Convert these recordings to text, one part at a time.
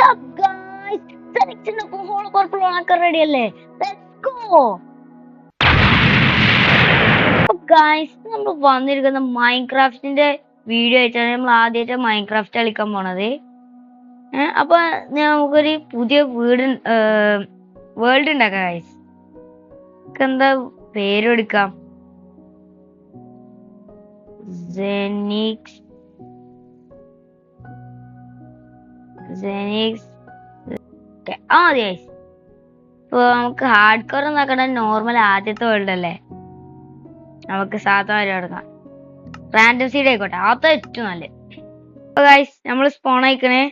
up, guys? സെലക്ഷനൊക്കെ whole corporate ready അല്ലേ? Let's go. Guys, നമ്മൾ വന്നിരിക്കുന്ന മൈൻക്രാഫ്റ്റിന്റെ വീഡിയോ ആയിട്ടാണ്. നമ്മൾ ആദ്യമായിട്ട് മൈൻക്രാഫ്റ്റ് കളിക്കാൻ പോണത്. അപ്പൊ നമുക്കൊരു പുതിയ വേൾഡ് ഉണ്ടാക്കാം ഗൈസ്. എന്താ പേര് എടുക്കാം? ജെനിക്സ്. മതി ഗൈസ്. ഇപ്പൊ നമുക്ക് ഹാർഡ് കോർ നോക്കണ നോർമൽ ആദ്യത്തെ വേൾഡ് അല്ലേ? നമുക്ക് സാധാരണ എടുക്കാം. റാൻഡം സീഡ് ആയിക്കോട്ടെ, അത് ഏറ്റവും നല്ലത്. അപ്പൊ ഗൈസ്, നമ്മൾ സ്പോൺ ആയിക്കണേ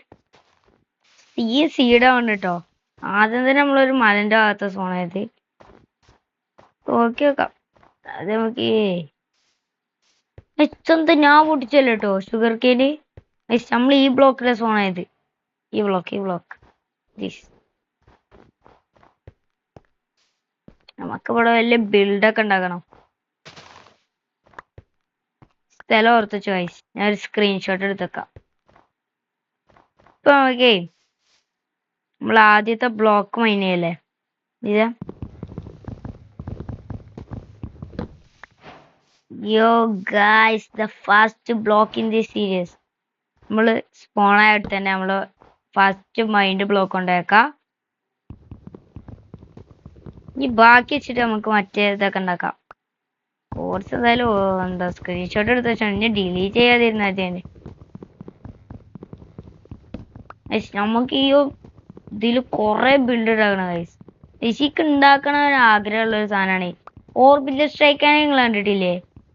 സീഡാണ് കേട്ടോ. ആദ്യം തന്നെ നമ്മളൊരു മലന്റെ ഭാഗത്ത് സ്പോൺ ആയത്. നോക്കി വെക്കാം. അത് നമുക്ക് എച്ചെന്ത് ഞാൻ പൊട്ടിച്ചല്ലോ കേട്ടോ ഷുഗർ കേന്. നമ്മൾ ഈ ബ്ലോക്കിലെ സ്പോൺ ആയത്. ഈ ബ്ലോക്ക് നമുക്കിവിടെ വലിയ ബിൽഡൊക്കെ ഉണ്ടാക്കണം. സ്ഥലം ഓർത്ത് ചോയ്സ്. ഞാൻ ഒരു സ്ക്രീൻഷോട്ട് എടുത്തേക്കാം. ഇപ്പൊ നമുക്കേ നമ്മൾ ആദ്യത്തെ ബ്ലോക്ക് മൈൻ ചെയ്യല്ലേ? ഇത് യോ guys, the first block in the series. നമ്മള് സ്പോൺ ആയിട്ട് തന്നെ നമ്മള് ഫസ്റ്റ് മൈൻഡ് ബ്ലോക്ക് ഉണ്ടാക്കാം. ഇനി ബാക്കി വെച്ചിട്ട് നമുക്ക് മറ്റേ ഇതൊക്കെ ഉണ്ടാക്കാം. കോഴ്സ് എന്തായാലും എന്താ സ്ക്രീൻഷോട്ട് എടുത്ത് വെച്ചാൽ ഇനി ഡിലീറ്റ് ചെയ്യാതിരുന്ന നമുക്ക് ഈ ഇതിൽ കുറെ ബിൽഡ് ഉണ്ടാക്കണം ഗൈസ്. ഋഷിക്ക് ഉണ്ടാക്കണ ഒരു ആഗ്രഹമുള്ള ഒരു സാധനമാണ് ഓർബിറ്റൽ സ്ട്രൈക്ക്. നിങ്ങൾ കണ്ടിട്ടില്ലേ?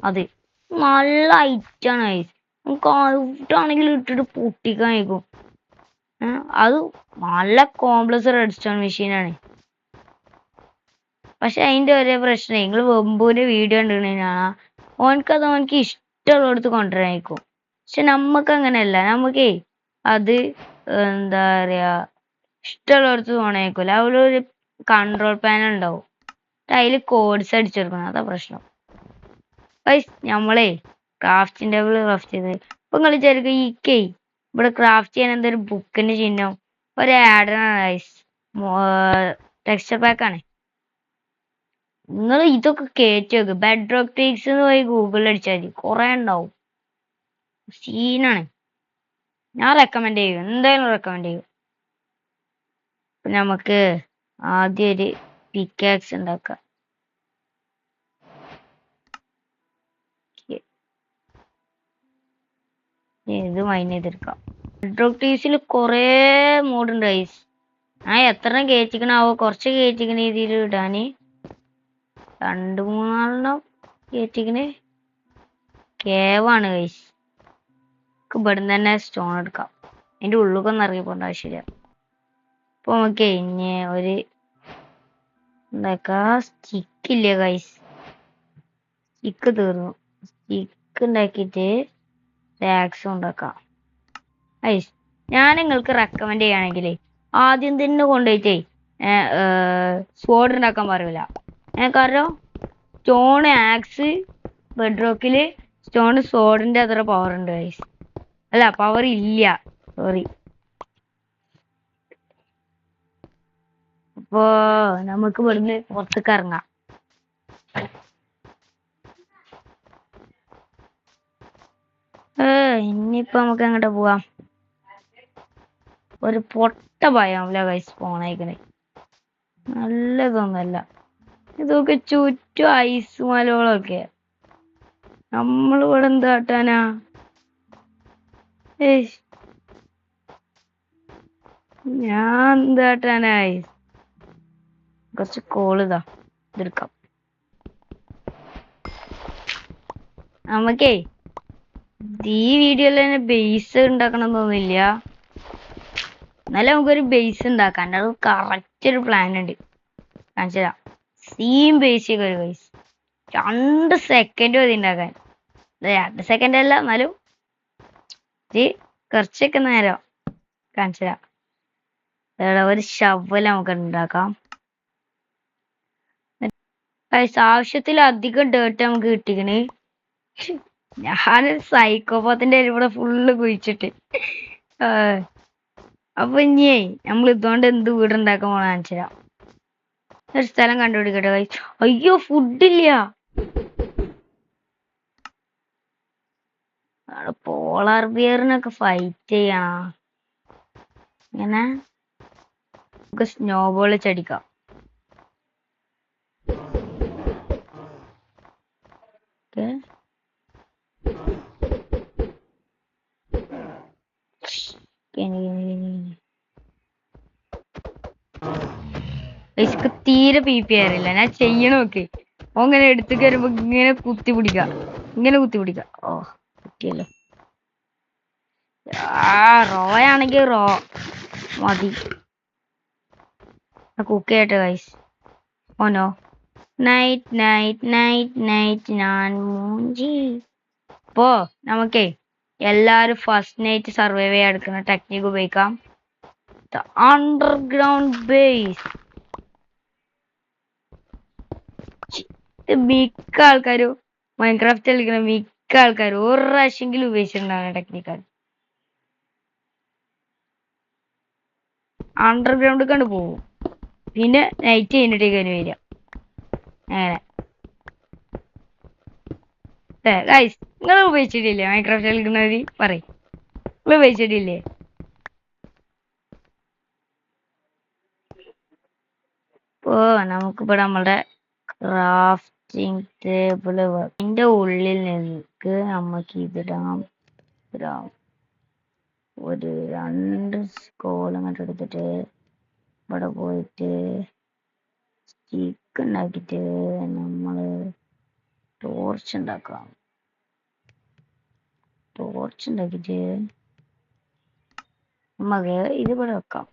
അത് നല്ല ഐറ്റാണ് ഗൈസ്. നമുക്ക് ഔട്ടാണെങ്കിൽ ഇട്ടിട്ട് പൊട്ടിക്കാൻ കഴിക്കും. അത് നല്ല കോംപ്ലക്സ് റെഡ്സ്റ്റോൺ മെഷീനാണ്. പക്ഷെ അതിന്റെ ഒരേ പ്രശ്നം, നിങ്ങൾ വെമ്പൂന്റെ വീഡിയോ കണ്ടിട്ടുണ്ടെങ്കിൽ ഓനക്ക് ഇഷ്ടമുള്ളിടത്ത് കൊണ്ടുവരാനിരിക്കും. പക്ഷെ നമ്മക്ക് അങ്ങനെയല്ല. നമുക്കേ അത് എന്താ പറയാ, ഇഷ്ടമുള്ളിടത്ത് തോണേക്കൂല. അവിടെ ഒരു കൺട്രോൾ പാനൽ ഉണ്ടാവും, അതിൽ കോഡ്സ് അടിച്ചെടുക്കണം. അതാ പ്രശ്നം. നമ്മളെ ക്രാഫ്റ്റിംഗ് ടേബിൾ ക്രാഫ്റ്റ് ചെയ്ത് ഇപ്പൊ നിങ്ങൾ വിചാരിക്കും ഇവിടെ ക്രാഫ്റ്റ് ചെയ്യാൻ എന്തൊരു ബുക്കിന്റെ ചിഹ്നം ഒരു ആഡാണ്. ടെക്സ്ചർ പാക്കാണ്. നിങ്ങൾ ഇതൊക്കെ കയറ്റി വെക്ക്. ബെഡ് റോക്ക് ട്രീക്സ് എന്ന് പോയി ഗൂഗിളിൽ അടിച്ചാൽ മതി, കുറെ ഉണ്ടാവും. സീനാണ്. ഞാൻ റെക്കമെൻഡ് ചെയ്യും, എന്തായാലും റെക്കമെൻഡ് ചെയ്യും. നമുക്ക് ആദ്യം ഒരു പിക്കാക്സ് ഉണ്ടാക്കാം. ഇത് മൈൻ ചെയ്തെടുക്കാം. ബെഡ് റോക്ക് ട്രീക്സിൽ കുറെ മോഡുണ്ട് ഗൈസ്. ഞാൻ എത്ര കയറ്റിക്കണാവോ, കുറച്ച് കയറ്റിക്കണ രീതിയിൽ ഇടാന് 2-3 കയറ്റിക്കണ്. കേവാണ് ഗൈസ്. ഇവിടുന്ന് തന്നെ സ്റ്റോൺ എടുക്കാം. അതിന്റെ ഉള്ളിലൊക്കെ ഒന്ന് ഇറങ്ങി പോകേണ്ട ആവശ്യമില്ല. അപ്പൊ നമുക്ക് ഇനി ഒരു ഉണ്ടാക്കാം. സ്റ്റിക്കില്ലേ ഗൈസ്? സ്റ്റിക്ക് തീർന്നു. സ്റ്റിക്ക് ഉണ്ടാക്കിയിട്ട് ആക്സും ഉണ്ടാക്കാം. ഗൈസ്, ഞാൻ നിങ്ങൾക്ക് റെക്കമെൻഡ് ചെയ്യുകയാണെങ്കിൽ ആദ്യം തന്നെ കൊണ്ടുപോയിട്ടേ സ്വാഡ് ഉണ്ടാക്കാൻ പറയൂല. കാരണം സ്റ്റോൺ ആക്സ് ബെഡ് റോക്കില് സ്റ്റോൺ സോഡിന്റെ അത്ര പവർ ഉണ്ട് ഗൈസ്. അല്ല, പവർ ഇല്ല, സോറി. അപ്പോ നമുക്ക് ഇവിടുന്ന് പുറത്തേക്ക് ഇറങ്ങാം. ഇനിയിപ്പോ നമുക്ക് അങ്ങോട്ട് പോവാം. ഒരു പൊട്ട ഭയമില്ല ഗൈസ് പോണേക്കണേ. നല്ലതൊന്നല്ല. ഇതൊക്കെ ചുറ്റും ഐസ് മലകളൊക്കെ. നമ്മളിവിടെ എന്ത് കാട്ടാനാ? ഞാൻ എന്ത് കാട്ടാനായി? കുറച്ച് കോളിതാ ഇതെടുക്കാം. നമുക്കേ ഈ വീഡിയോയിൽ തന്നെ ബേസ് ഉണ്ടാക്കണം തോന്നില്ല. എന്നാലും നമുക്കൊരു ബേസ് ഉണ്ടാക്കാം. അത് കറക്റ്റ് ഒരു പ്ലാൻ ഉണ്ട്, കാണിച്ചതാ. സെയിം ബേസ് ഒരു ബേസ് 2 സെക്കൻഡ് മതി ഉണ്ടാക്കാൻ. 2 സെക്കൻഡ് അല്ല, എന്നാലും കുറച്ചൊക്കെ നേരം കാണിച്ചതാ. ഒരു ഷവൽ നമുക്ക് ഉണ്ടാക്കാം. ആവശ്യത്തിലധികം ഡേർട്ട് നമുക്ക് കിട്ടിക്കണ്. ഞാനൊരു സൈക്കോപാത്തിന്റെ ഇവിടെ ഫുള്ള് കുഴിച്ചിട്ട് അപ്പൊ ഇനിയേ നമ്മൾ ഇതുകൊണ്ട് എന്ത് വീടുണ്ടാക്കാൻ പോണ കാണിച്ചുതരാം. ഒരു സ്ഥലം കണ്ടുപിടിക്കട്ടെ ഗൈസ്. അയ്യോ ഫുഡില്ല. പോളാർ ബിയറിനൊക്കെ ഫൈറ്റ് ചെയ്യണം. ഇങ്ങനെ നമുക്ക് സ്നോ ബോൾ ചടിക്കാം. തീരെ പി പി അറിയില്ല. ഞാൻ ചെയ്യണോക്കെ അങ്ങനെ എടുത്തു കയറുമ്പോ ഇങ്ങനെ കുത്തി പിടിക്കാം. ഓ കുത്തിയല്ലോ. റോ ആണെങ്കിൽ റോ മതി. കുക്ക് ചെയ്യട്ടെ ഗൈസ്. ഓനോ നൈറ്റ് ഞാൻ മൂഞ്ചി. അപ്പോ നമുക്കേ എല്ലാരും ഫസ്റ്റ് നൈറ്റ് സർവൈവ് ചെയ്യാൻ എടുക്കുന്ന ടെക്നിക്ക് ഉപയോഗിക്കാം. Underground base. മിക്ക ആൾക്കാരും മൈൻക്രാഫ്റ്റ് കളിക്കുന്ന മിക്ക ആൾക്കാരും ഒരു പ്രാവശ്യമെങ്കിലും ഉപയോഗിച്ചിട്ടുണ്ടാവുന്ന ടെക്നിക്കാണ്. അണ്ടർഗ്രൗണ്ട് കണ്ട് പോകും, പിന്നെ നൈറ്റ് കഴിഞ്ഞിട്ടേക്ക് അതിന് വരിക. അങ്ങനെ ഗൈസ്, നിങ്ങൾ ഉപയോഗിച്ചിട്ടില്ലേ മൈൻക്രാഫ്റ്റ് കളിക്കുന്നവര്? പറയും, നിങ്ങൾ ഉപയോഗിച്ചിട്ടില്ലേ? ഇപ്പോ നമുക്കിവിടെ നമ്മളുടെ ക്രാഫ്റ്റിംഗ് ടേബിള് ഇതിന്റെ ഉള്ളിൽ നിന്നക്ക് നമുക്ക് ഇതിടാം. ഒരു 2 സ്കോൾ അങ്ങോട്ട് എടുത്തിട്ട് ഇവിടെ പോയിട്ട് സ്റ്റിക്ക് ഉണ്ടാക്കിയിട്ട് നമ്മള് ടോർച്ച് ഉണ്ടാക്കാം. ഉണ്ടാക്കിയിട്ട് നമുക്ക് ഇത് ഇവിടെ വെക്കാം.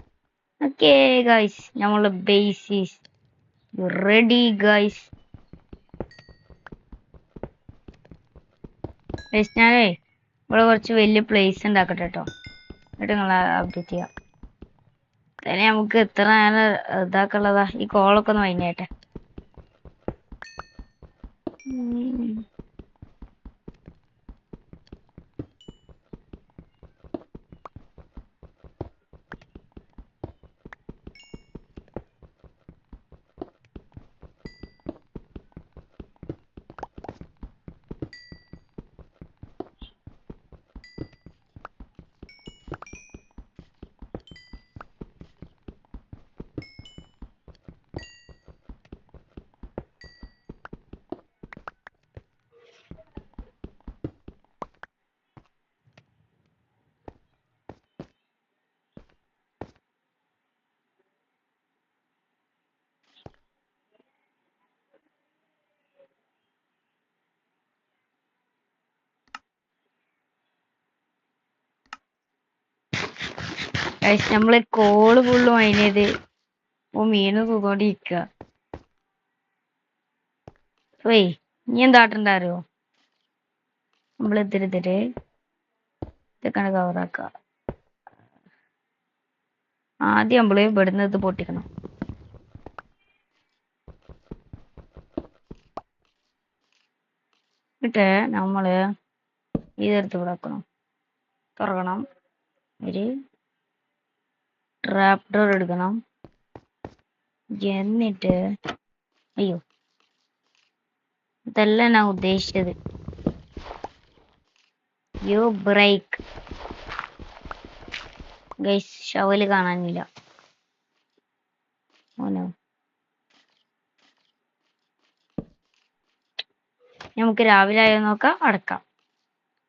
ഓക്കേ ഗൈസ്, നമ്മളെ ബേസ് ഈസ് റെഡി ഗൈസ്. ഞാനേ ഇവിടെ കുറച്ച് വലിയ പ്ലേസ് ഉണ്ടാക്കട്ടെ കേട്ടോ. എന്നിട്ട് നിങ്ങൾ അപ്ഡേറ്റ് ചെയ്യാം. തന്നെ നമുക്ക് എത്ര നേരം ഇതാക്കുള്ളതാ. ഈ കോളൊക്കെ ഒന്ന് വൈകിട്ടെ. നമ്മള് കോള് ഫുള്ള് മൈൻ ചെയ്ത് മീന് തൂക്കൊണ്ടിരിക്കുക. ഏയ് ഇനി എന്താട്ടുണ്ടാരോ, നമ്മൾ ഇത്തിരി ഇതൊക്കെ കവറാക്ക. ആദ്യം നമ്മള് ഇവിടുന്ന് ഇത് പൊട്ടിക്കണം. എന്നിട്ട് നമ്മള് ഇതെടുത്ത് ഇവിടെ വെക്കണം. തുറക്കണം. ഒരു ട്രാപ്പ് ഡോർ എടുക്കണം. എന്നിട്ട് അയ്യോ, ഇതല്ല ഞാൻ ഉദ്ദേശിച്ചത്. ബ്രേക്ക് ഗൈസ്, ഷവല് കാണാനില്ല. ഓനോ, നമുക്ക് രാവിലെ ആയോ നോക്കാം, അടക്കാം.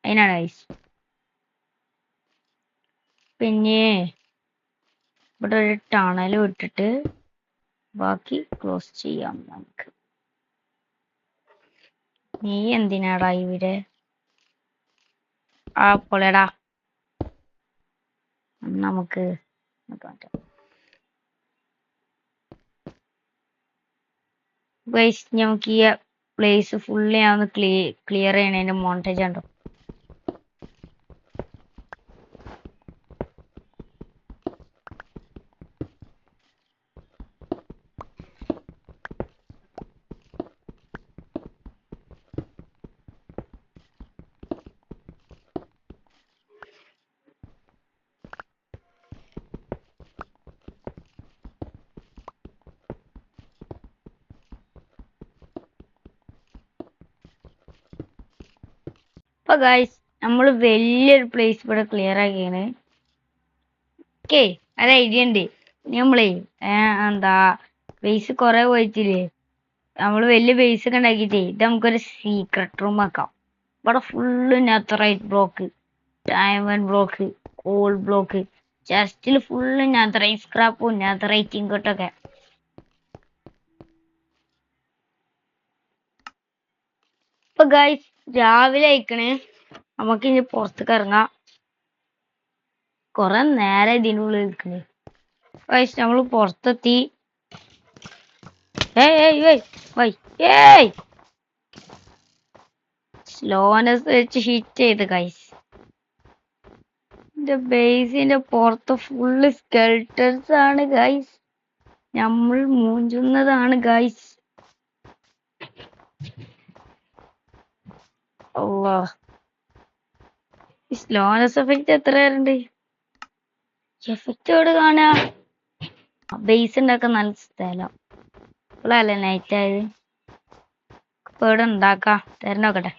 അതിനാണ് ഗൈസ്. പിന്നെ ഇവിടെ ഒരു ടണൽ വിട്ടിട്ട് ബാക്കി ക്ലോസ് ചെയ്യാം നമുക്ക്. നീ എന്തിനാടാ ഇവിടെ? പൊളടാ, നമുക്ക് നമുക്ക് ഈ പ്ലേസ് ഫുള്ളി ഒന്ന് ക്ലിയർ ചെയ്യണതിന്റെ മോണ്ടേജ് ഉണ്ടോ? ഗൈസ് നമ്മൾ വലിയൊരു പ്ലേസ് ഇവിടെ ക്ലിയർ ആക്കിയാണ്. ഓക്കെ, ഒരു ഐഡിയ ഉണ്ട്. നമ്മളേ എന്താ ബേസ് കുറെ പോയിട്ടില്ലേ, നമ്മൾ വലിയ ബേസ് ഒക്കെ ഉണ്ടാക്കിയിട്ടേ ഇത് നമുക്കൊരു സീക്രട്ട് റൂം ആക്കാം. ഇവിടെ full netherite block, diamond block, gold block, ചെസ്റ്റിൽ ഫുള്ള് നെതറൈറ്റ് സ്ക്രാപ്പും നെതറൈറ്റ് ഇങ്കോട്ടൊക്കെ. ഇപ്പൊ ഗൈസ് രാവിലെ അയക്കണേ, നമുക്ക് ഇനി പുറത്തേക്ക് ഇറങ്ങാം. കൊറേ നേരം ഇതിൻ്റെ ഉള്ളിൽ നിൽക്കണേ. ഗൈസ് നമ്മള് പുറത്തെത്തി. സ്ലോനെസ് വെച്ച് ഹിറ്റ് ചെയ്ത് ഗൈസ്. എന്റെ ബേസിന്റെ പുറത്ത് ഫുള്ള് സ്കെൽട്ടൻസ് ആണ് ഗൈസ്. നമ്മൾ മൂഞ്ചുന്നതാണ് ഗൈസ്. സ്ലോനെസ് എഫക്റ്റ് എത്ര പേരുണ്ട്? എഫക്റ്റ് എവിടെ കാണാ? ബേസ് ഉണ്ടാക്കാൻ നല്ല സ്ഥലം. ഇപ്പോഴല്ലേ നൈറ്റ് ആയത്. ഇപ്പൊ ഇവിടെ ഉണ്ടാക്കാം, തരണോക്കട്ടെ.